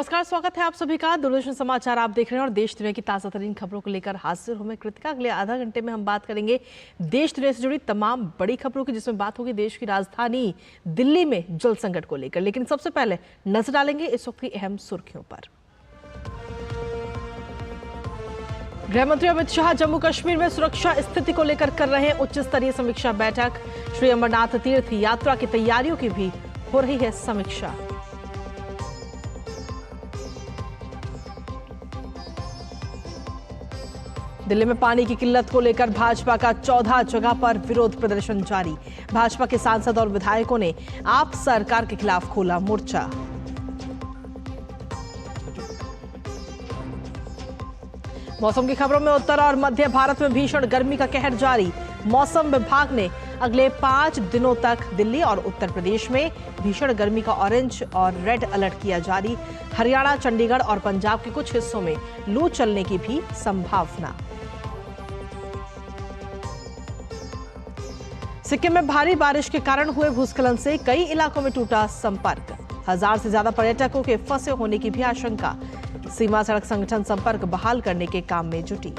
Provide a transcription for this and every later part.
नमस्कार, स्वागत है आप सभी का। दूरदर्शन समाचार आप देख रहे हैं और देश दुनिया की ताज़ा तरीन खबरों को लेकर हाजिर हूं मैं कृतिका। अगले आधा घंटे में हम बात करेंगे देश दुनिया से जुड़ी तमाम बड़ी खबरों की, जिसमें बात होगी देश की राजधानी दिल्ली में जल संकट को लेकर। लेकिन सबसे पहले नजर डालेंगे इस वक्त की अहम सुर्खियों पर। गृह मंत्री अमित शाह जम्मू कश्मीर में सुरक्षा स्थिति को लेकर कर रहे हैं उच्च स्तरीय समीक्षा बैठक। श्री अमरनाथ तीर्थ यात्रा की तैयारियों की भी हो रही है समीक्षा। दिल्ली में पानी की किल्लत को लेकर भाजपा का 14 जगह पर विरोध प्रदर्शन जारी। भाजपा के सांसद और विधायकों ने आप सरकार के खिलाफ खोला मोर्चा। मौसम की खबरों में उत्तर और मध्य भारत में भीषण गर्मी का कहर जारी। मौसम विभाग ने अगले 5 दिनों तक दिल्ली और उत्तर प्रदेश में भीषण गर्मी का ऑरेंज और रेड अलर्ट किया जारी। हरियाणा, चंडीगढ़ और पंजाब के कुछ हिस्सों में लू चलने की भी संभावना। सिक्किम में भारी बारिश के कारण हुए भूस्खलन से कई इलाकों में टूटा संपर्क। 1000 से ज्यादा पर्यटकों के फंसे होने की भी आशंका। सीमा सड़क संगठन संपर्क बहाल करने के काम में जुटी।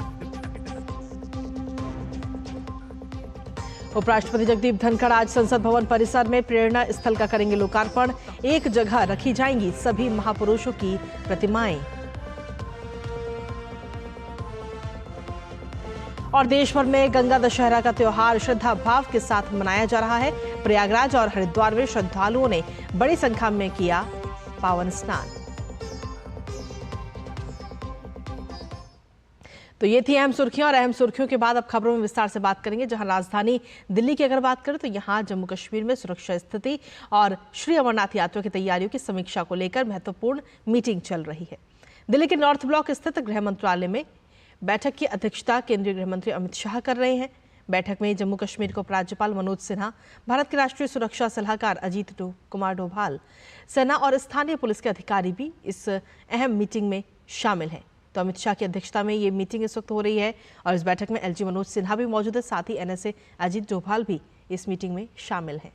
उपराष्ट्रपति जगदीप धनखड़ आज संसद भवन परिसर में प्रेरणा स्थल का करेंगे लोकार्पण। एक जगह रखी जाएंगी सभी महापुरुषों की प्रतिमाएं। और देश भर में गंगा दशहरा का त्योहार श्रद्धा भाव के साथ मनाया जा रहा है। प्रयागराज और हरिद्वार में श्रद्धालुओं ने बड़ी संख्या में किया पावन स्नान। तो ये थी अहम सुर्खियां और अहम सुर्खियों के बाद अब खबरों में विस्तार से बात करेंगे। जहां राजधानी दिल्ली की अगर बात करें तो यहां जम्मू कश्मीर में सुरक्षा स्थिति और श्री अमरनाथ यात्रा की तैयारियों की समीक्षा को लेकर महत्वपूर्ण मीटिंग चल रही है। दिल्ली के नॉर्थ ब्लॉक स्थित गृह मंत्रालय में बैठक की अध्यक्षता केंद्रीय गृह मंत्री अमित शाह कर रहे हैं। बैठक में जम्मू कश्मीर के उपराज्यपाल मनोज सिन्हा, भारत के राष्ट्रीय सुरक्षा सलाहकार अजीत कुमार डोभाल, सेना और स्थानीय पुलिस के अधिकारी भी इस अहम मीटिंग में शामिल हैं। तो अमित शाह की अध्यक्षता में ये मीटिंग इस वक्त हो रही है और इस बैठक में एलजी मनोज सिन्हा भी मौजूद है। साथ ही एनएसए अजीत डोभाल भी इस मीटिंग में शामिल हैं।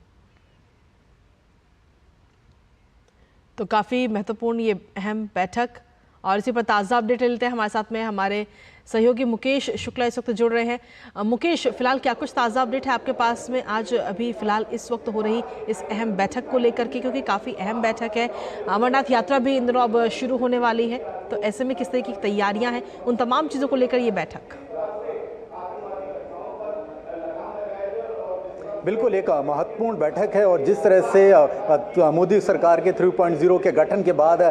तो काफी महत्वपूर्ण ये अहम बैठक और इसी पर ताज़ा अपडेट लेते हैं। हमारे साथ में हमारे सहयोगी मुकेश शुक्ला इस वक्त जुड़ रहे हैं। मुकेश, फिलहाल क्या कुछ ताज़ा अपडेट है आपके पास में आज अभी फिलहाल इस वक्त हो रही इस अहम बैठक को लेकर के, क्योंकि काफ़ी अहम बैठक है। अमरनाथ यात्रा भी इन दिनों अब शुरू होने वाली है, तो ऐसे में किस तरह की तैयारियां हैं, उन तमाम चीज़ों को लेकर ये बैठक? बिल्कुल एक महत्वपूर्ण बैठक है और जिस तरह से मोदी सरकार के 3.0 के गठन के बाद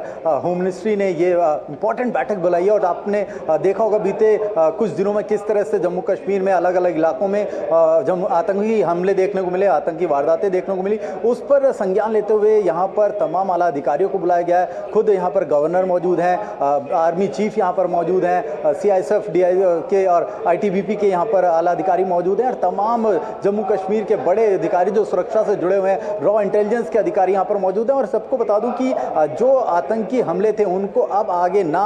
होम मिनिस्ट्री ने ये इम्पोर्टेंट बैठक बुलाई है और आपने देखा होगा बीते कुछ दिनों में किस तरह से जम्मू कश्मीर में अलग अलग इलाकों में आतंकी हमले देखने को मिले, आतंकी वारदातें देखने को मिली। उस पर संज्ञान लेते हुए यहाँ पर तमाम आला अधिकारियों को बुलाया गया है। खुद यहाँ पर गवर्नर मौजूद हैं, आर्मी चीफ यहाँ पर मौजूद हैं, CISF के और ITBP के यहाँ पर आला अधिकारी मौजूद हैं और तमाम जम्मू कश्मीर के बड़े अधिकारी जो सुरक्षा से जुड़े हुए हैं, रॉ इंटेलिजेंस के अधिकारी यहाँ पर मौजूद हैं। और सबको बता दूं कि जो आतंकी हमले थे उनको अब आगे ना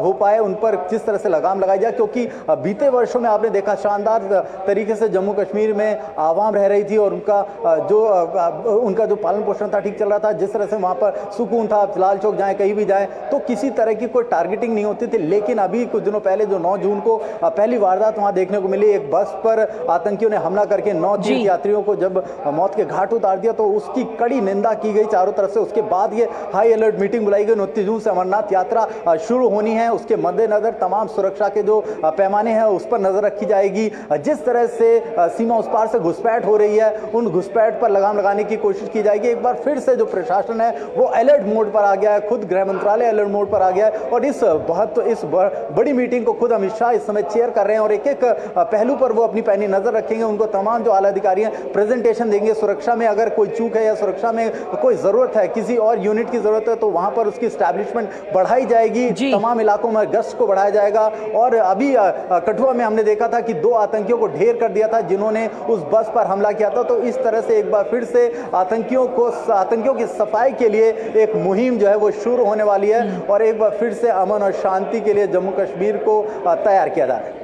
हो पाए, उन पर किस तरह से लगाम लगाई जाए, क्योंकि बीते वर्षों में आपने देखा शानदार तरीके से जम्मू कश्मीर में आवाम रह रही थी और उनका जो पालन पोषण था ठीक चल रहा था। जिस तरह से वहाँ पर सुकून था, लाल चौक जाए कहीं भी जाए तो किसी तरह की कोई टारगेटिंग नहीं होती थी। लेकिन अभी कुछ दिनों पहले जो 9 जून को पहली वारदात वहाँ देखने को मिली, एक बस पर आतंकियों ने हमला करके 9 तीर्थ यात्रियों को जब मौत के घाट उतार दिया तो उसकी कड़ी निंदा की गई चारों तरफ से। उसके बाद ये हाई अलर्ट मीटिंग बुलाई गई। 29 जून से अमरनाथ यात्रा शुरू होनी है, उसके मद्देनजर तमाम सुरक्षा के जो पैमाने हैं उस पर नजर रखी जाएगी। जिस तरह से सीमा उस पार से घुसपैठ हो रही है, उन घुसपैठ पर लगाम लगाने की कोशिश की जाएगी। एक बार फिर से जो प्रशासन है वो अलर्ट मोड पर आ गया है, खुद गृह मंत्रालय अलर्ट मोड पर आ गया है और इस बड़ी मीटिंग को खुद अमित शाह इस समय चेयर कर रहे हैं और एक एक पहलू पर वो अपनी पैनी नजर रखेंगे। उनको तमाम जो आला अधिकारी हैं प्रेजेंटेशन देंगे। सुरक्षा में अगर कोई चूक है या सुरक्षा में कोई जरूरत है, किसी और यूनिट की जरूरत है तो वहां पर उसकी एस्टैब्लिशमेंट बढ़ाई जाएगी। तमाम इलाकों में गश्त को बढ़ाया जाएगा। और अभी कठुआ में हमने देखा था कि 2 आतंकियों को ढेर कर दिया था जिन्होंने उस बस पर हमला किया था। तो इस तरह से एक बार फिर से आतंकियों की सफाई के लिए एक मुहिम जो है वो शुरू होने वाली है और एक बार फिर से अमन और शांति के लिए जम्मू कश्मीर को तैयार किया जा रहा है।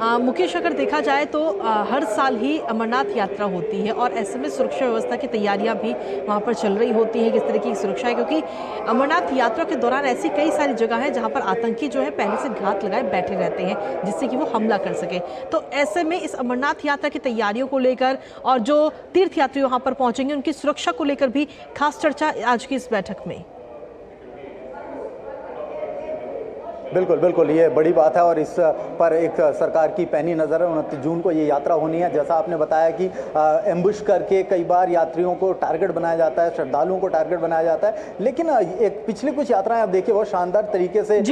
मुकेश, अगर देखा जाए तो हर साल ही अमरनाथ यात्रा होती है और ऐसे में सुरक्षा व्यवस्था की तैयारियां भी वहां पर चल रही होती हैं। किस तरीके की सुरक्षा है, क्योंकि अमरनाथ यात्रा के दौरान ऐसी कई सारी जगह हैं जहां पर आतंकी जो है पहले से घात लगाए बैठे रहते हैं जिससे कि वो हमला कर सके। तो ऐसे में इस अमरनाथ यात्रा की तैयारियों को लेकर और जो तीर्थयात्री वहां पर पहुंचेंगे उनकी सुरक्षा को लेकर भी खास चर्चा आज की इस बैठक में। बिल्कुल बिल्कुल, ये बड़ी बात है और इस पर एक सरकार की पैनी नज़र है। 29 जून को ये यात्रा होनी है। जैसा आपने बताया कि एम्बुश करके कई बार यात्रियों को टारगेट बनाया जाता है, श्रद्धालुओं को टारगेट बनाया जाता है, लेकिन एक पिछली कुछ यात्राएं आप देखिए बहुत शानदार तरीके से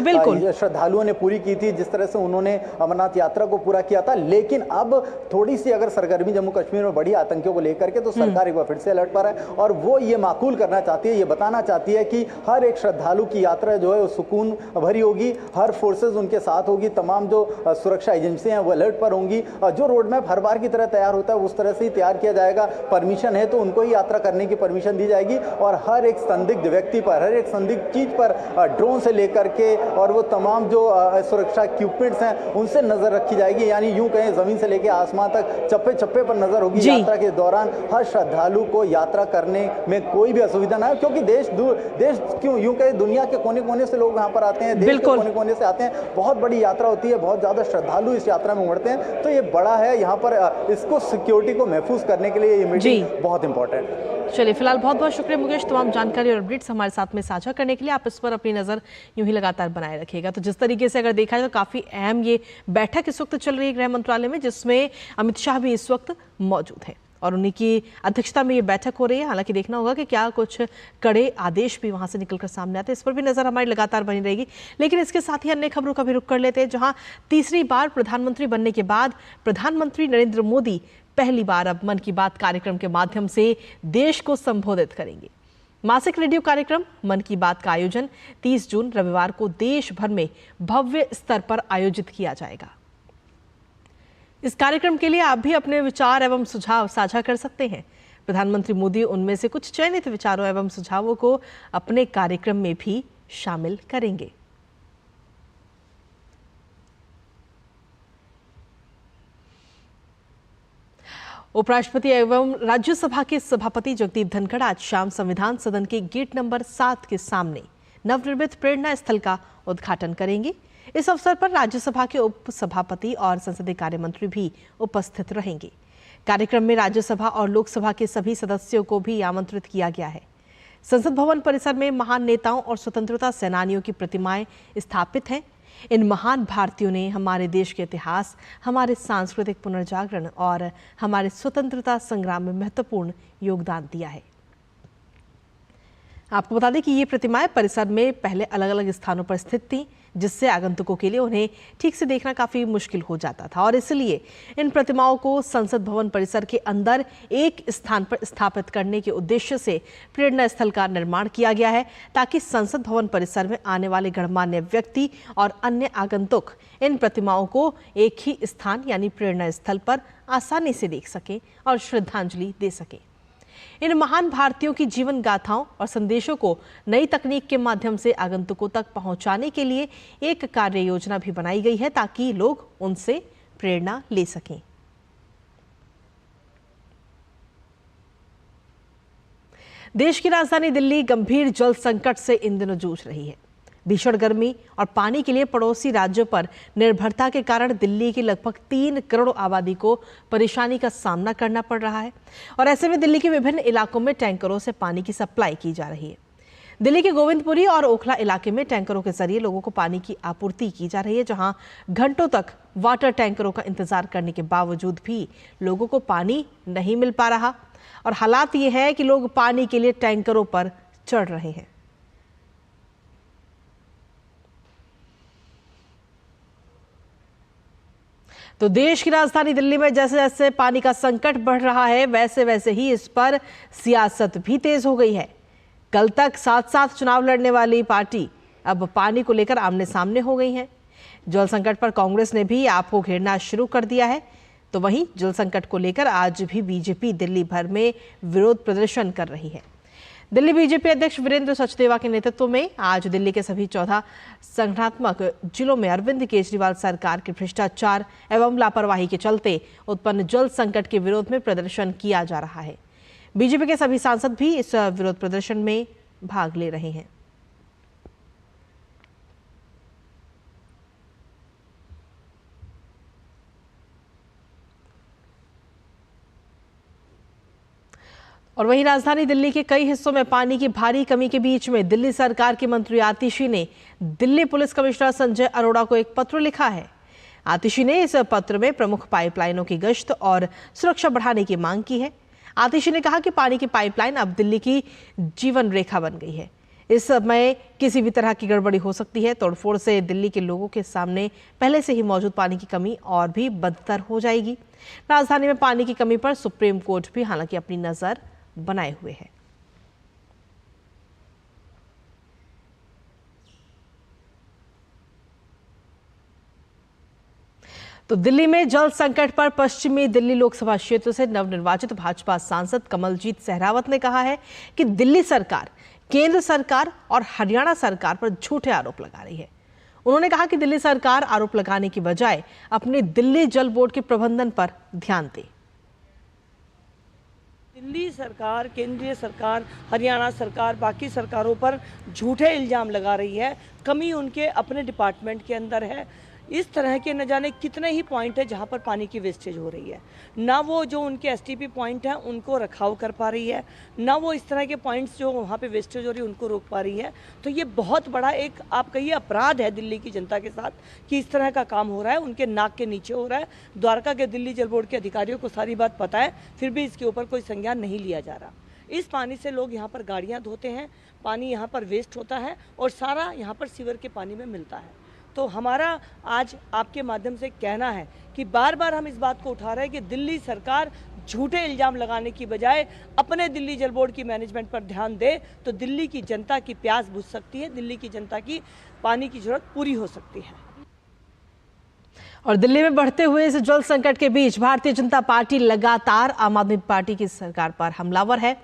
श्रद्धालुओं ने पूरी की थी, जिस तरह से उन्होंने अमरनाथ यात्रा को पूरा किया था। लेकिन अब थोड़ी सी अगर सरगर्मी जम्मू कश्मीर में बढ़ी आतंकियों को लेकर के, तो सरकार एक बार फिर से अलर्ट पर है और वो ये माकूल करना चाहती है, ये बताना चाहती है कि हर एक श्रद्धालु की यात्रा जो है वो सुकून भरी होगी, हर फोर्सेस उनके साथ होगी, तमाम जो सुरक्षा एजेंसियां हैं वो अलर्ट पर होंगी। जो रोड मैप हर बार की तरह तैयार होता है उस तरह से ही तैयार किया जाएगा। परमिशन है तो उनको ही यात्रा करने की परमिशन दी जाएगी और हर एक संदिग्ध व्यक्ति पर, हर एक संदिग्ध चीज पर ड्रोन से लेकर के और वो तमाम जो सुरक्षा इक्विपमेंट्स हैं उनसे नजर रखी जाएगी। यानी यूं कहें जमीन से लेकर आसमान तक चप्पे चप्पे पर नजर होगी यात्रा के दौरान। हर श्रद्धालु को यात्रा करने में कोई भी असुविधा ना हो, क्योंकि देश क्यों यूं कहें दुनिया के कोने कोने से लोग यहाँ पर आते हैं, देश के कोने कोने से आते हैं। बहुत बड़ी यात्रा होती है, बहुत ज्यादा श्रद्धालु इस यात्रा में उमड़ते हैं, तो ये बड़ा है यहाँ पर इसको सिक्योरिटी को महफूज करने के लिए ये मीटिंग बहुत इंपॉर्टेंट है। चलिए, फिलहाल बहुत बहुत शुक्रिया मुकेश, तमाम जानकारी और अपडेट्स हमारे साथ में साझा करने के लिए। आप इस पर अपनी नजर यूं ही लगातार बनाए रखिएगा। तो जिस तरीके से अगर देखा जाए तो काफी अहम ये बैठक इस वक्त चल रही है गृह मंत्रालय में, जिसमें अमित शाह भी इस वक्त मौजूद है और उन्हीं की अध्यक्षता में ये बैठक हो रही है। हालांकि देखना होगा कि क्या कुछ कड़े आदेश भी वहां से निकलकर सामने आते हैं, इस पर भी नजर हमारी लगातार बनी रहेगी। लेकिन इसके साथ ही अन्य खबरों का भी रुख कर लेते हैं, जहां तीसरी बार प्रधानमंत्री बनने के बाद प्रधानमंत्री नरेंद्र मोदी पहली बार अब मन की बात कार्यक्रम के माध्यम से देश को संबोधित करेंगे। मासिक रेडियो कार्यक्रम मन की बात का आयोजन 30 जून रविवार को देश भर में भव्य स्तर पर आयोजित किया जाएगा। इस कार्यक्रम के लिए आप भी अपने विचार एवं सुझाव साझा कर सकते हैं। प्रधानमंत्री मोदी उनमें से कुछ चयनित विचारों एवं सुझावों को अपने कार्यक्रम में भी शामिल करेंगे। उपराष्ट्रपति एवं राज्यसभा के सभापति जगदीप धनखड़ आज शाम संविधान सदन के गेट नंबर 7 के सामने नवनिर्मित प्रेरणा स्थल का उद्घाटन करेंगे। इस अवसर पर राज्यसभा के उप सभापति और संसदीय कार्य मंत्री भी उपस्थित रहेंगे। कार्यक्रम में राज्यसभा और लोकसभा के सभी सदस्यों को भी आमंत्रित किया गया है। संसद भवन परिसर में महान नेताओं और स्वतंत्रता सेनानियों की प्रतिमाएं स्थापित हैं। इन महान भारतीयों ने हमारे देश के इतिहास, हमारे सांस्कृतिक पुनर्जागरण और हमारे स्वतंत्रता संग्राम में महत्वपूर्ण योगदान दिया है। आपको बता दें कि ये प्रतिमाएं परिसर में पहले अलग अलग स्थानों पर स्थित थीं, जिससे आगंतुकों के लिए उन्हें ठीक से देखना काफी मुश्किल हो जाता था और इसलिए इन प्रतिमाओं को संसद भवन परिसर के अंदर एक स्थान पर स्थापित करने के उद्देश्य से प्रेरणा स्थल का निर्माण किया गया है, ताकि संसद भवन परिसर में आने वाले गणमान्य व्यक्ति और अन्य आगंतुक इन प्रतिमाओं को एक ही स्थान यानी प्रेरणा स्थल पर आसानी से देख सकें और श्रद्धांजलि दे सकें। इन महान भारतीयों की जीवन गाथाओं और संदेशों को नई तकनीक के माध्यम से आगंतुकों तक पहुंचाने के लिए एक कार्य योजना भी बनाई गई है, ताकि लोग उनसे प्रेरणा ले सकें। देश की राजधानी दिल्ली गंभीर जल संकट से इन दिनों जूझ रही है। भीषण गर्मी और पानी के लिए पड़ोसी राज्यों पर निर्भरता के कारण दिल्ली की लगभग 3 करोड़ आबादी को परेशानी का सामना करना पड़ रहा है और ऐसे में दिल्ली के विभिन्न इलाकों में टैंकरों से पानी की सप्लाई की जा रही है। दिल्ली के गोविंदपुरी और ओखला इलाके में टैंकरों के जरिए लोगों को पानी की आपूर्ति की जा रही है, जहां घंटों तक वाटर टैंकरों का इंतजार करने के बावजूद भी लोगों को पानी नहीं मिल पा रहा और हालात ये है कि लोग पानी के लिए टैंकरों पर चढ़ रहे हैं। तो देश की राजधानी दिल्ली में जैसे जैसे पानी का संकट बढ़ रहा है, वैसे वैसे ही इस पर सियासत भी तेज हो गई है। कल तक साथ साथ चुनाव लड़ने वाली पार्टी अब पानी को लेकर आमने सामने हो गई हैं। जल संकट पर कांग्रेस ने भी आप को घेरना शुरू कर दिया है, तो वहीं जल संकट को लेकर आज भी बीजेपी दिल्ली भर में विरोध प्रदर्शन कर रही है। दिल्ली बीजेपी अध्यक्ष वीरेंद्र सचदेवा के नेतृत्व में आज दिल्ली के सभी 14 संगठनात्मक जिलों में अरविंद केजरीवाल सरकार के भ्रष्टाचार एवं लापरवाही के चलते उत्पन्न जल संकट के विरोध में प्रदर्शन किया जा रहा है। बीजेपी के सभी सांसद भी इस विरोध प्रदर्शन में भाग ले रहे हैं। और वहीं राजधानी दिल्ली के कई हिस्सों में पानी की भारी कमी के बीच में दिल्ली सरकार के मंत्री आतिशी ने दिल्ली पुलिस कमिश्नर संजय अरोड़ा को एक पत्र लिखा है। आतिशी ने इस पत्र में प्रमुख पाइपलाइनों की गश्त और सुरक्षा बढ़ाने की मांग की है। आतिशी ने कहा कि पानी की पाइपलाइन अब दिल्ली की जीवन रेखा बन गई है। इस समय किसी भी तरह की गड़बड़ी हो सकती है। तोड़फोड़ से दिल्ली के लोगों के सामने पहले से ही मौजूद पानी की कमी और भी बदतर हो जाएगी। राजधानी में पानी की कमी पर सुप्रीम कोर्ट भी हालांकि अपनी नजर बनाए हुए है। तो दिल्ली में जल संकट पर पश्चिमी दिल्ली लोकसभा क्षेत्र से नवनिर्वाचित भाजपा सांसद कमलजीत सहरावत ने कहा है कि दिल्ली सरकार केंद्र सरकार और हरियाणा सरकार पर झूठे आरोप लगा रही है। उन्होंने कहा कि दिल्ली सरकार आरोप लगाने की बजाय अपने दिल्ली जल बोर्ड के प्रबंधन पर ध्यान दे। दिल्ली सरकार, केंद्रीय सरकार, हरियाणा सरकार बाकी सरकारों पर झूठे इल्ज़ाम लगा रही है। कमी उनके अपने डिपार्टमेंट के अंदर है। इस तरह के न जाने कितने ही पॉइंट है जहां पर पानी की वेस्टेज हो रही है। ना वो जो उनके एसटीपी पॉइंट हैं उनको रखाव कर पा रही है, ना वो इस तरह के पॉइंट्स जो वहां पे वेस्टेज हो रही है उनको रोक पा रही है। तो ये बहुत बड़ा एक आप कहिए अपराध है दिल्ली की जनता के साथ कि इस तरह का काम हो रहा है, उनके नाक के नीचे हो रहा है। द्वारका के दिल्ली जल बोर्ड के अधिकारियों को सारी बात पता है, फिर भी इसके ऊपर कोई संज्ञान नहीं लिया जा रहा। इस पानी से लोग यहाँ पर गाड़ियाँ धोते हैं, पानी यहाँ पर वेस्ट होता है और सारा यहाँ पर सीवर के पानी में मिलता है। तो हमारा आज आपके माध्यम से कहना है कि बार बार हम इस बात को उठा रहे हैं कि दिल्ली सरकार झूठे इल्जाम लगाने की बजाय अपने दिल्ली जल बोर्ड की मैनेजमेंट पर ध्यान दे तो दिल्ली की जनता की प्यास बुझ सकती है, दिल्ली की जनता की पानी की जरूरत पूरी हो सकती है। और दिल्ली में बढ़ते हुए इस जल संकट के बीच भारतीय जनता पार्टी लगातार आम आदमी पार्टी की सरकार पर हमलावर है।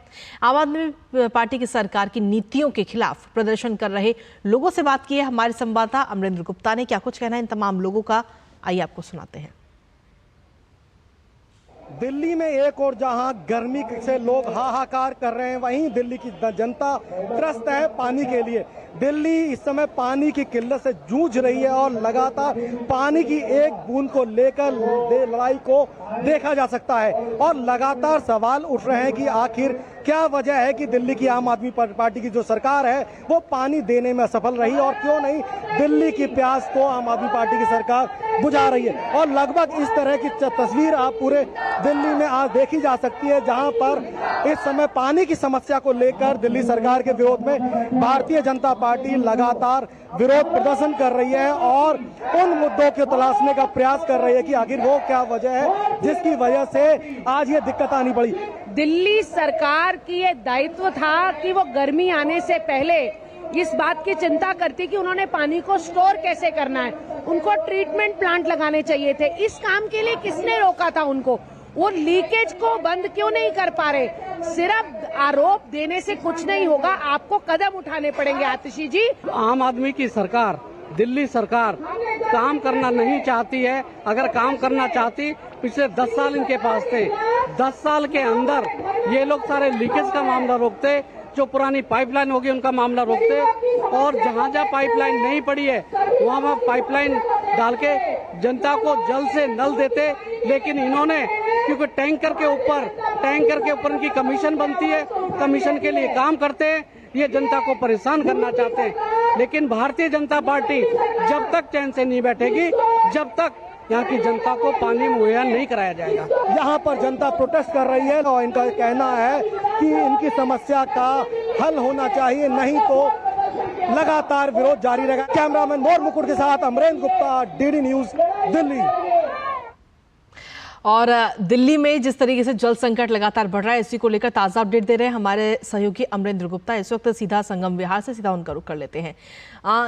आम आदमी पार्टी की सरकार की नीतियों के खिलाफ प्रदर्शन कर रहे लोगों से बात की है हमारे संवाददाता अमरेंद्र गुप्ता ने। क्या कुछ कहना है इन तमाम लोगों का, आइए आपको सुनाते हैं। दिल्ली में एक और जहां गर्मी से लोग हाहाकार कर रहे हैं, वहीं दिल्ली की जनता त्रस्त है पानी के लिए। दिल्ली इस समय पानी की किल्लत से जूझ रही है और लगातार पानी की एक बूंद को लेकर लड़ाई को देखा जा सकता है और लगातार सवाल उठ रहे हैं कि आखिर क्या वजह है कि दिल्ली की आम आदमी पार्टी की जो सरकार है वो पानी देने में असफल रही और क्यों नहीं दिल्ली की प्यास को आम आदमी पार्टी की सरकार बुझा रही है। और लगभग इस तरह की तस्वीर आप पूरे दिल्ली में आज देखी जा सकती है, जहां पर इस समय पानी की समस्या को लेकर दिल्ली सरकार के विरोध में भारतीय जनता पार्टी लगातार विरोध प्रदर्शन कर रही है और उन मुद्दों को तलाशने का प्रयास कर रही है कि आखिर वो क्या वजह है जिसकी वजह से आज ये दिक्कत आनी पड़ी। दिल्ली सरकार की ये दायित्व था कि वो गर्मी आने से पहले इस बात की चिंता करती कि उन्होंने पानी को स्टोर कैसे करना है, उनको ट्रीटमेंट प्लांट लगाने चाहिए थे। इस काम के लिए किसने रोका था उनको? वो लीकेज को बंद क्यों नहीं कर पा रहे? सिर्फ आरोप देने से कुछ नहीं होगा, आपको कदम उठाने पड़ेंगे आतिशी जी। आम आदमी की सरकार, दिल्ली सरकार काम करना नहीं चाहती है। अगर काम करना चाहती, पिछले 10 साल इनके पास थे, 10 साल के अंदर ये लोग सारे लीकेज का मामला रोकते, जो पुरानी पाइपलाइन होगी उनका मामला रोकते और जहाँ जहाँ पाइपलाइन नहीं पड़ी है वहाँ पाइपलाइन डाल के जनता को जल से नल देते। लेकिन इन्होंने क्योंकि टैंकर के ऊपर इनकी कमीशन बनती है, कमीशन के लिए काम करते हैं, ये जनता को परेशान करना चाहते हैं। लेकिन भारतीय जनता पार्टी जब तक चैन से नहीं बैठेगी, जब तक यहाँ की जनता को पानी मुहैया नहीं कराया जाएगा। यहाँ पर जनता प्रोटेस्ट कर रही है और इनका कहना है कि इनकी समस्या का हल होना चाहिए, नहीं तो लगातार विरोध जारी रहेगा। कैमरामैन मोर मुकुट के साथ अमरेंद्र गुप्ता, डीडी न्यूज, दिल्ली। और दिल्ली में जिस तरीके से जल संकट लगातार बढ़ रहा है, इसी को लेकर ताज़ा अपडेट दे रहे हैं हमारे सहयोगी अमरेंद्र गुप्ता। इस वक्त सीधा संगम विहार से सीधा उनका रुख कर लेते हैं।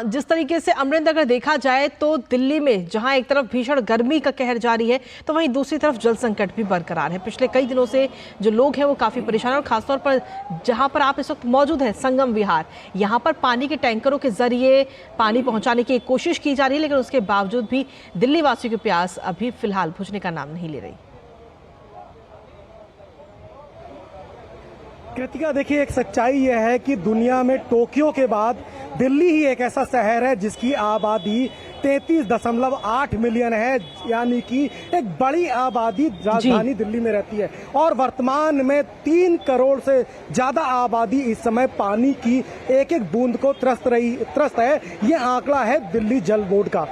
जिस तरीके से अमरेंद्र, अगर देखा जाए तो दिल्ली में जहां एक तरफ भीषण गर्मी का कहर जारी है, तो वहीं दूसरी तरफ जल संकट भी बरकरार है। पिछले कई दिनों से जो लोग हैं वो काफ़ी परेशान हैं और खासतौर पर जहाँ पर आप इस वक्त मौजूद हैं, संगम विहार, यहाँ पर पानी के टैंकरों के जरिए पानी पहुँचाने की कोशिश की जा रही है, लेकिन उसके बावजूद भी दिल्ली वासियों की प्यास अभी फिलहाल बुझने का नाम नहीं ले रही। कृतिका, देखिए, एक सच्चाई यह है कि दुनिया में टोक्यो के बाद दिल्ली ही एक ऐसा शहर है जिसकी आबादी 33.8 मिलियन है, यानी कि एक बड़ी आबादी राजधानी दिल्ली में रहती है। और वर्तमान में 3 करोड़ से ज्यादा आबादी इस समय पानी की एक एक बूंद को त्रस्त है। ये आंकड़ा है दिल्ली जल बोर्ड का।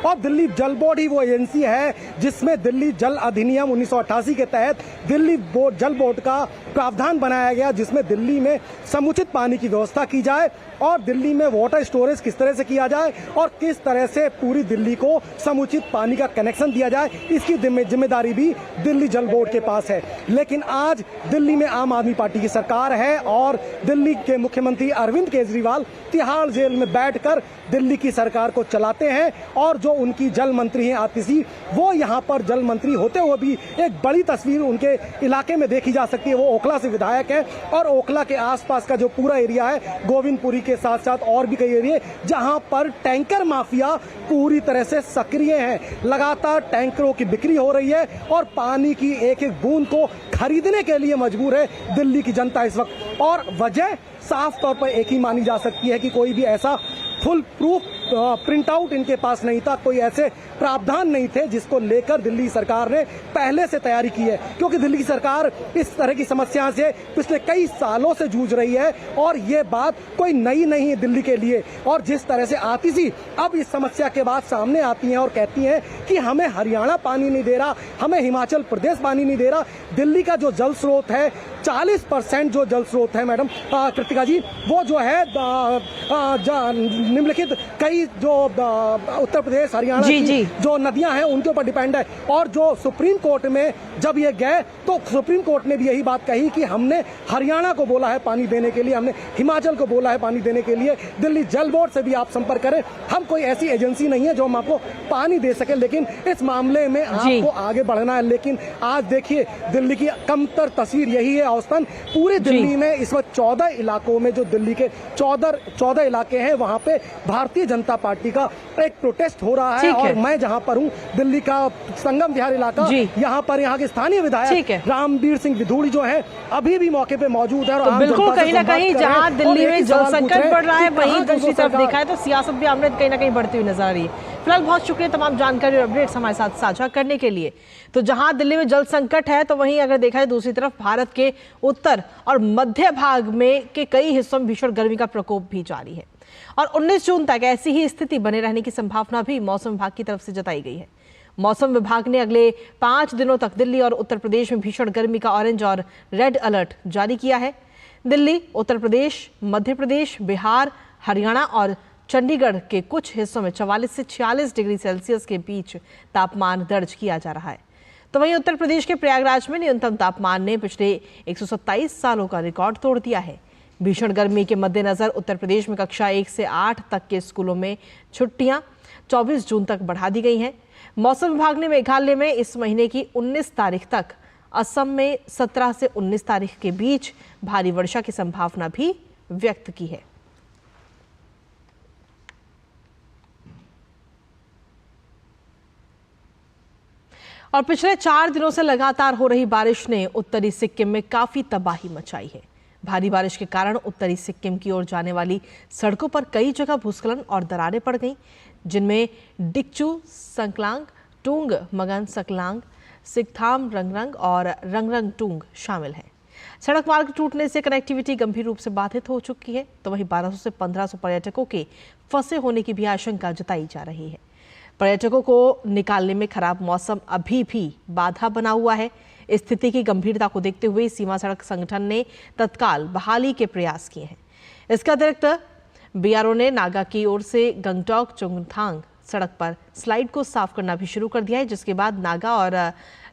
और दिल्ली जल बोर्ड ही वो एजेंसी है जिसमें दिल्ली जल अधिनियम 1988 के तहत दिल्ली जल बोर्ड का प्रावधान बनाया गया, जिसमें दिल्ली में समुचित पानी की व्यवस्था की जाए और दिल्ली में वाटर स्टोरेज किस तरह से किया जाए और किस तरह से पूरी दिल्ली को समुचित पानी का कनेक्शन दिया जाए, इसकी जिम्मेदारी भी दिल्ली जल बोर्ड के पास है। लेकिन आज दिल्ली में आम आदमी पार्टी की सरकार है और दिल्ली के मुख्यमंत्री अरविंद केजरीवाल तिहाड़ जेल में बैठकर दिल्ली की सरकार को चलाते हैं। और जो उनकी जल मंत्री हैं आतिशी, वो यहाँ पर जल मंत्री होते हुए भी एक बड़ी तस्वीर उनके इलाके में देखी जा सकती है। वो ओखला से विधायक है और ओखला के आसपास का जो पूरा एरिया है, गोविंदपुरी के साथ साथ और भी कई एरिया जहां पर टैंकर माफिया पूरी तरह से सक्रिय है। लगातार टैंकरों की बिक्री हो रही है और पानी की एक एक बूंद को खरीदने के लिए मजबूर है दिल्ली की जनता इस वक्त। और वजह साफ तौर पर एक ही मानी जा सकती है कि कोई भी ऐसा फुल प्रूफ प्रिंट आउट इनके पास नहीं था, कोई ऐसे प्रावधान नहीं थे जिसको लेकर दिल्ली सरकार ने पहले से तैयारी की है। क्योंकि दिल्ली की सरकार इस तरह की समस्या से पिछले कई सालों से जूझ रही है और ये बात कोई नई नहीं है दिल्ली के लिए। और जिस तरह से आतिशी अब इस समस्या के बाद सामने आती हैं और कहती हैं कि हमें हरियाणा पानी नहीं दे रहा, हमें हिमाचल प्रदेश पानी नहीं दे रहा, दिल्ली का जो जल स्रोत है 40% जो जल स्रोत है मैडम कृतिका जी, वो जो है निम्नलिखित कई जो उत्तर प्रदेश हरियाणा की जो नदियां हैं उनके ऊपर डिपेंड है। और जो सुप्रीम कोर्ट में जब ये गए तो सुप्रीम कोर्ट ने भी यही बात कही कि हमने हरियाणा को बोला है पानी देने के लिए, हमने हिमाचल को बोला है पानी देने के लिए, दिल्ली जल बोर्ड से भी आप संपर्क करें। हम कोई ऐसी एजेंसी नहीं है जो हम आपको पानी दे सके, लेकिन इस मामले में आपको आगे बढ़ना है। लेकिन आज देखिए दिल्ली की कमतर तस्वीर यही है औसतन पूरी दिल्ली में इस वक्त 14 इलाकों में, जो दिल्ली के 14 इलाके हैं, वहां पे भारतीय जनता पार्टी का एक प्रोटेस्ट हो रहा है। और मैं जहां पर हूं, दिल्ली का संगम विहार इलाका, यहाँ पर यहाँ के स्थानीय विधायक रामबीर सिंह विधूड़ी जो है अभी भी मौके पे मौजूद है। तो बिल्कुल कहीं ना कहीं जहां दिल्ली में जल संकट बढ़ रहा है, वहीं दूसरी तरफ देखा है तो सियासत भी आमने कहीं ना कहीं बढ़ती हुई नजर आ रही है। फिलहाल बहुत शुक्रिया तमाम जानकारी और अपडेट्स हमारे साथ साझा करने के लिए। तो जहां दिल्ली में जल संकट है, तो वहीं अगर देखा जाए दूसरी तरफ भारत के उत्तर और मध्य भाग में के कई हिस्सों में भीषण गर्मी का प्रकोप भी जारी है और 19 जून तक ऐसी ही स्थिति बने रहने की संभावना भी मौसम विभाग की तरफ से जताई गई है। मौसम विभाग ने अगले 5 दिनों तक दिल्ली और उत्तर प्रदेश में भीषण गर्मी का ऑरेंज और रेड अलर्ट जारी किया है। दिल्ली, उत्तर प्रदेश, मध्य प्रदेश, बिहार, हरियाणा और चंडीगढ़ के कुछ हिस्सों में 44 से 46 डिग्री सेल्सियस के बीच तापमान दर्ज किया जा रहा है। तो वहीं उत्तर प्रदेश के प्रयागराज में न्यूनतम तापमान ने पिछले 127 सालों का रिकॉर्ड तोड़ दिया है। भीषण गर्मी के मद्देनजर उत्तर प्रदेश में कक्षा 1 से 8 तक के स्कूलों में छुट्टियां 24 जून तक बढ़ा दी गई हैं। मौसम विभाग ने मेघालय में इस महीने की 19 तारीख तक, असम में 17 से 19 तारीख के बीच भारी वर्षा की संभावना भी व्यक्त की है। और पिछले 4 दिनों से लगातार हो रही बारिश ने उत्तरी सिक्किम में काफी तबाही मचाई है। भारी बारिश के कारण उत्तरी सिक्किम की ओर जाने वाली सड़कों पर कई जगह भूस्खलन और दरारें पड़ गईं, जिनमें डिक्चू, संकलांग, टूंग, मगन सकलांग, सिकथाम रंगरंग और रंगरंग टूंग शामिल हैं। सड़क मार्ग टूटने से कनेक्टिविटी गंभीर रूप से बाधित हो चुकी है। तो वहीं 1200 से 1500 पर्यटकों के फंसे होने की भी आशंका जताई जा रही है। पर्यटकों को निकालने में खराब मौसम अभी भी बाधा बना हुआ है। स्थिति की गंभीरता को देखते हुए सीमा सड़क संगठन ने तत्काल बहाली के प्रयास किए हैं। इसके अतिरिक्त बीआरओ ने नागा की ओर से गंगटोक चुंगथांग सड़क पर स्लाइड को साफ करना भी शुरू कर दिया है, जिसके बाद नागा और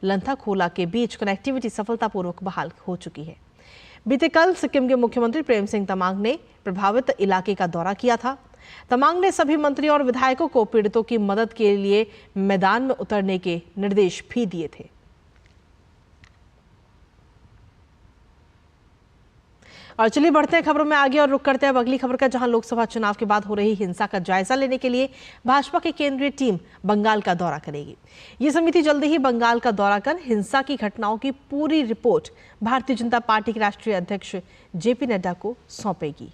लंथाखोला के बीच कनेक्टिविटी सफलतापूर्वक बहाल हो चुकी है। बीते कल सिक्किम के मुख्यमंत्री प्रेम सिंह तमांग ने प्रभावित इलाके का दौरा किया था। तमांग ने सभी मंत्रियों और विधायकों को पीड़ितों की मदद के लिए मैदान में उतरने के निर्देश भी दिए थे। और चलिए बढ़ते हैं खबरों में आगे और रुक करते हैं अब अगली खबर का, जहां लोकसभा चुनाव के बाद हो रही हिंसा का जायजा लेने के लिए भाजपा की केंद्रीय टीम बंगाल का दौरा करेगी। ये समिति जल्दी ही बंगाल का दौरा कर हिंसा की घटनाओं की पूरी रिपोर्ट भारतीय जनता पार्टी के राष्ट्रीय अध्यक्ष जेपी नड्डा को सौंपेगी।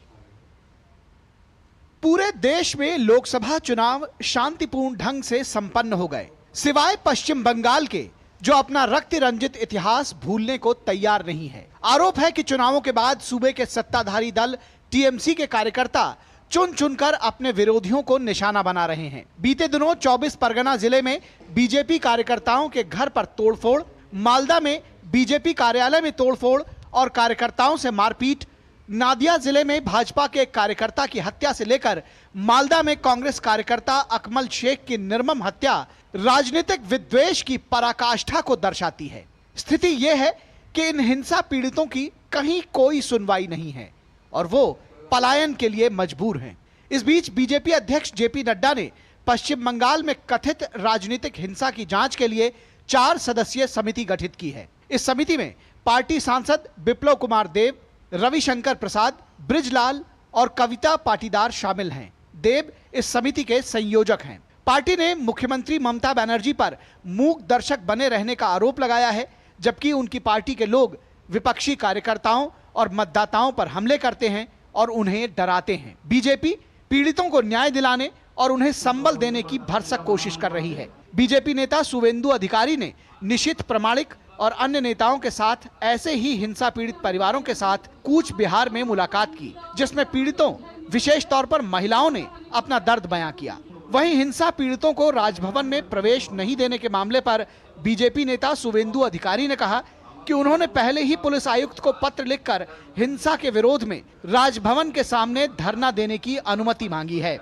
पूरे देश में लोकसभा चुनाव शांतिपूर्ण ढंग से संपन्न हो गए, सिवाय पश्चिम बंगाल के, जो अपना रक्त रंजित इतिहास भूलने को तैयार नहीं है। आरोप है कि चुनावों के बाद सूबे के सत्ताधारी दल टीएमसी के कार्यकर्ता चुन चुनकर अपने विरोधियों को निशाना बना रहे हैं। बीते दिनों 24 परगना जिले में बीजेपी कार्यकर्ताओं के घर पर तोड़फोड़, मालदा में बीजेपी कार्यालय में तोड़फोड़ और कार्यकर्ताओं से मारपीट, नादिया जिले में भाजपा के एक कार्यकर्ता की हत्या से लेकर मालदा में कांग्रेस कार्यकर्ता अकमल शेख की निर्मम हत्या राजनीतिक विद्वेष की पराकाष्ठा को दर्शाती है। स्थिति यह है कि इन हिंसा पीड़ितों की कहीं कोई सुनवाई नहीं है और वो पलायन के लिए मजबूर हैं। इस बीच बीजेपी अध्यक्ष जेपी नड्डा ने पश्चिम बंगाल में कथित राजनीतिक हिंसा की जांच के लिए 4 सदस्यीय समिति गठित की है। इस समिति में पार्टी सांसद बिप्लव कुमार देव, रविशंकर प्रसाद, ब्रिजलाल और कविता पाटीदार शामिल हैं। देव इस समिति के संयोजक हैं। पार्टी ने मुख्यमंत्री ममता बनर्जी पर मूक दर्शक बने रहने का आरोप लगाया है, जबकि उनकी पार्टी के लोग विपक्षी कार्यकर्ताओं और मतदाताओं पर हमले करते हैं और उन्हें डराते हैं। बीजेपी पीड़ितों को न्याय दिलाने और उन्हें संबल देने की भरसक कोशिश कर रही है। बीजेपी नेता शुवेंदु अधिकारी ने निशित प्रमाणिक और अन्य नेताओं के साथ ऐसे ही हिंसा पीड़ित परिवारों के साथ कूच बिहार में मुलाकात की, जिसमें पीड़ितों, विशेष तौर पर महिलाओं ने अपना दर्द बयां किया। वहीं हिंसा पीड़ितों को राजभवन में प्रवेश नहीं देने के मामले पर बीजेपी नेता शुवेंदु अधिकारी ने कहा कि उन्होंने पहले ही पुलिस आयुक्त को पत्र लिखकर हिंसा के विरोध में राजभवन के सामने धरना देने की अनुमति मांगी है।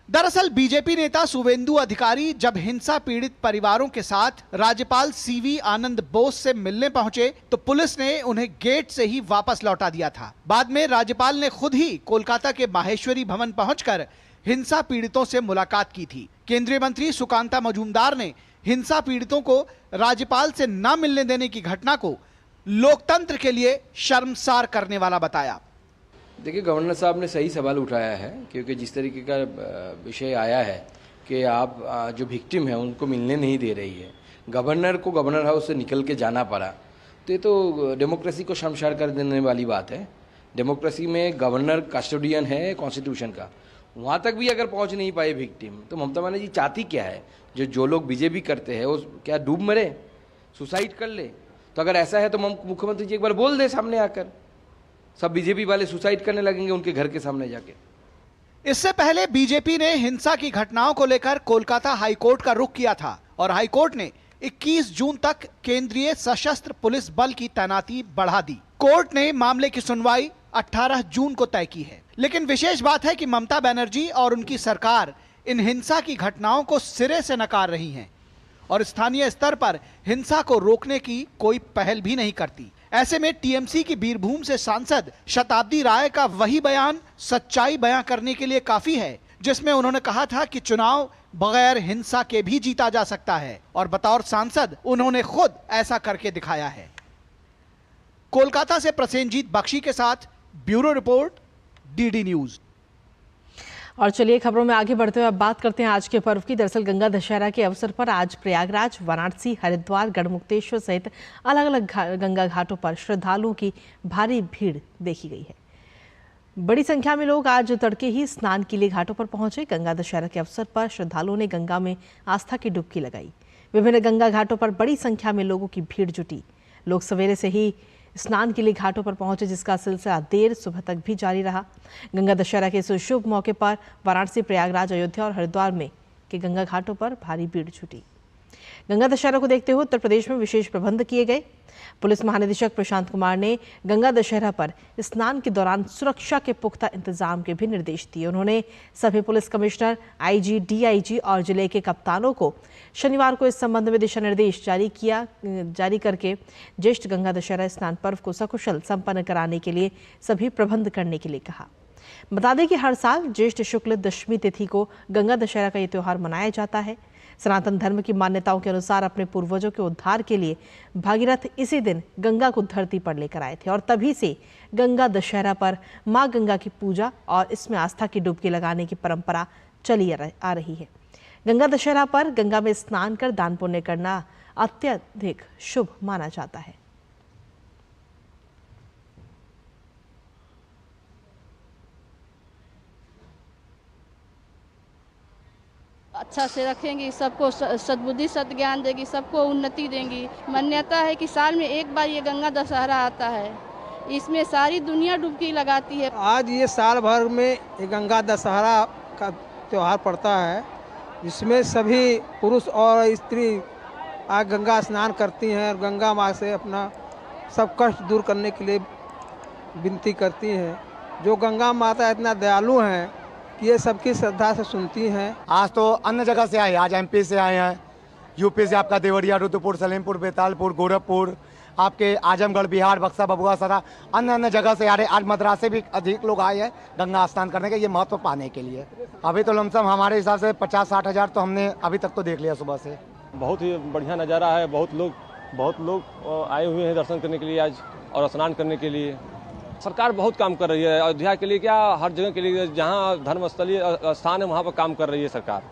दरअसल बीजेपी नेता शुवेंदु अधिकारी जब हिंसा पीड़ित परिवारों के साथ राज्यपाल सीवी आनंद बोस से मिलने पहुंचे तो पुलिस ने उन्हें गेट से ही वापस लौटा दिया था। बाद में राज्यपाल ने खुद ही कोलकाता के माहेश्वरी भवन पहुंचकर हिंसा पीड़ितों से मुलाकात की थी। केंद्रीय मंत्री सुकांता मजूमदार ने हिंसा पीड़ितों को राज्यपाल से न मिलने देने की घटना को लोकतंत्र के लिए शर्मसार करने वाला बताया। देखिए, गवर्नर साहब ने सही सवाल उठाया है, क्योंकि जिस तरीके का विषय आया है कि आप जो विक्टिम है उनको मिलने नहीं दे रही है, गवर्नर को गवर्नर हाउस से निकल के जाना पड़ा, तो ये तो डेमोक्रेसी को शर्मसार कर देने वाली बात है। डेमोक्रेसी में गवर्नर कस्टोडियन है कॉन्स्टिट्यूशन का, वहाँ तक भी अगर पहुँच नहीं पाए विक्टिम, तो ममता बनर्जी चाहती क्या है? जो लोग बीजेपी करते हैं वो क्या डूब मरे, सुसाइड कर ले? तो अगर ऐसा है तो मुख्यमंत्री जी एक बार बोल दे सामने आकर, सब बीजेपी वाले सुसाइड करने लगेंगे उनके घर के सामने जाके। इससे पहले बीजेपी ने हिंसा की घटनाओं को लेकर कोलकाता हाईकोर्ट का रुख किया था और हाईकोर्ट ने 21 जून तक केंद्रीय सशस्त्र पुलिस बल की तैनाती बढ़ा दी। कोर्ट ने मामले की सुनवाई 18 जून को तय की है। लेकिन विशेष बात है कि ममता बनर्जी और उनकी सरकार इन हिंसा की घटनाओं को सिरे से नकार रही हैं और स्थानीय स्तर पर हिंसा को रोकने की कोई पहल भी नहीं करती। ऐसे में टीएमसी की बीरभूम से सांसद शताब्दी राय का वही बयान सच्चाई बयां करने के लिए काफी है, जिसमें उन्होंने कहा था कि चुनाव बगैर हिंसा के भी जीता जा सकता है और बतौर सांसद उन्होंने खुद ऐसा करके दिखाया है। कोलकाता से प्रसेनजीत बख्शी के साथ ब्यूरो रिपोर्ट, डीडी न्यूज। और चलिए खबरों में आगे बढ़ते हुए अब बात करते हैं आज के पर्व की। दरअसल गंगा दशहरा के अवसर पर आज प्रयागराज, वाराणसी, हरिद्वार, गढ़मुक्तेश्वर सहित अलग अलग गंगा घाटों पर श्रद्धालुओं की भारी भीड़ देखी गई है। बड़ी संख्या में लोग आज तड़के ही स्नान के लिए घाटों पर पहुंचे। गंगा दशहरा के अवसर पर श्रद्धालुओं ने गंगा में आस्था की डुबकी लगाई। विभिन्न गंगा घाटों पर बड़ी संख्या में लोगों की भीड़ जुटी। लोग सवेरे से ही स्नान के लिए घाटों पर पहुंचे, जिसका सिलसिला देर सुबह तक भी जारी रहा। गंगा दशहरा के इस शुभ मौके पर वाराणसी, प्रयागराज, अयोध्या और हरिद्वार में के गंगा घाटों पर भारी भीड़ जुटी। गंगा दशहरा को देखते हुए उत्तर प्रदेश में विशेष प्रबंध किए गए। पुलिस महानिदेशक प्रशांत कुमार ने गंगा दशहरा पर स्नान के दौरान सुरक्षा के पुख्ता इंतजाम के भी निर्देश दिए। उन्होंने सभी पुलिस कमिश्नर, आईजी, डीआईजी और जिले के कप्तानों को शनिवार को इस संबंध में दिशा निर्देश जारी करके ज्येष्ठ गंगा दशहरा स्नान पर्व को सकुशल संपन्न कराने के लिए सभी प्रबंध करने के लिए कहा। बता दें कि हर साल ज्येष्ठ शुक्ल दशमी तिथि को गंगा दशहरा का ये त्योहार मनाया जाता है। सनातन धर्म की मान्यताओं के अनुसार अपने पूर्वजों के उद्धार के लिए भागीरथ इसी दिन गंगा को धरती पर लेकर आए थे और तभी से गंगा दशहरा पर मां गंगा की पूजा और इसमें आस्था की डुबकी लगाने की परंपरा चली आ रही है। गंगा दशहरा पर गंगा में स्नान कर दान पुण्य करना अत्यधिक शुभ माना जाता है। अच्छा से रखेंगी, सबको सद्बुद्धि सद्ज्ञान देगी, सबको उन्नति देंगी। मान्यता है कि साल में एक बार ये गंगा दशहरा आता है, इसमें सारी दुनिया डुबकी लगाती है। आज ये साल भर में ये गंगा दशहरा का त्यौहार पड़ता है, जिसमें सभी पुरुष और स्त्री आज गंगा स्नान करती हैं और गंगा माँ से अपना सब कष्ट दूर करने के लिए विनती करती हैं। जो गंगा माता इतना दयालु हैं कि ये सबकी श्रद्धा से सुनती हैं। आज तो अन्य जगह से आए, आज एमपी से आए हैं, यूपी से आपका देवरिया, रुद्रपुर, सलेमपुर, बेतालपुर, गोरखपुर, आपके आजमगढ़, बिहार, बक्सा, बबुआ, सरा, अन्य जगह से आ रहे। आज मद्रास से भी अधिक लोग आए हैं गंगा स्नान करने के ये महत्व पाने के लिए। अभी तो लमसम हमारे हिसाब से 50-60 हज़ार तो हमने अभी तक तो देख लिया सुबह से। बहुत ही बढ़िया नज़ारा है। बहुत लोग आए हुए हैं दर्शन करने के लिए आज और स्नान करने के लिए। सरकार बहुत काम कर रही है अयोध्या के लिए, क्या हर जगह के लिए, जहां धर्मस्थलीय स्थान है वहां पर काम कर रही है सरकार।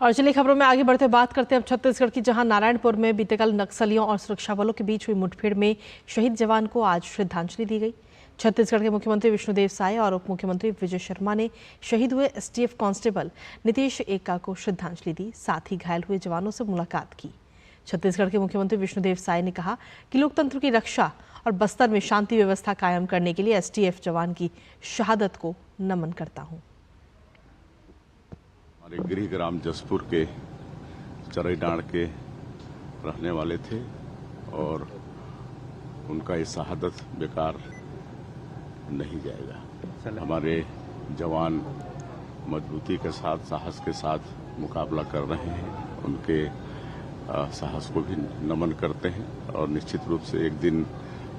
और चलिए खबरों में आगे बढ़ते बात करते हैं अब छत्तीसगढ़ की, जहां नारायणपुर में बीते कल नक्सलियों और सुरक्षा बलों के बीच हुई मुठभेड़ में शहीद जवान को आज श्रद्धांजलि दी गई। छत्तीसगढ़ के मुख्यमंत्री विष्णुदेव साय और उप मुख्यमंत्री विजय शर्मा ने शहीद हुए एसटीएफ कांस्टेबल नीतीश एक्का को श्रद्धांजलि दी, साथ ही घायल हुए जवानों से मुलाकात की। छत्तीसगढ़ के मुख्यमंत्री विष्णुदेव साय ने कहा कि लोकतंत्र की रक्षा और बस्तर में शांति व्यवस्था कायम करने के लिए एसटीएफ जवान की शहादत को नमन करता हूं। हमारे गृह ग्राम जसपुर के चरईडांड के रहने वाले थे और उनका ये शहादत बेकार नहीं जाएगा। हमारे जवान मजबूती के साथ, साहस के साथ मुकाबला कर रहे हैं। उनके साहस को भी नमन करते हैं और निश्चित रूप से एक दिन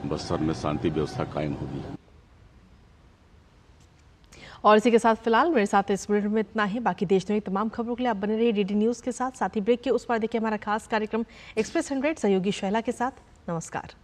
बस्तर में शांति व्यवस्था कायम होगी। और इसी के साथ फिलहाल मेरे साथ इस बुलेटिन में इतना ही। बाकी देश दुनिया की तमाम खबरों के लिए आप बने रहिए डीडी न्यूज के साथ ही ब्रेक के उस पार देखिए हमारा खास कार्यक्रम एक्सप्रेस 100 सहयोगी शैला के साथ। नमस्कार।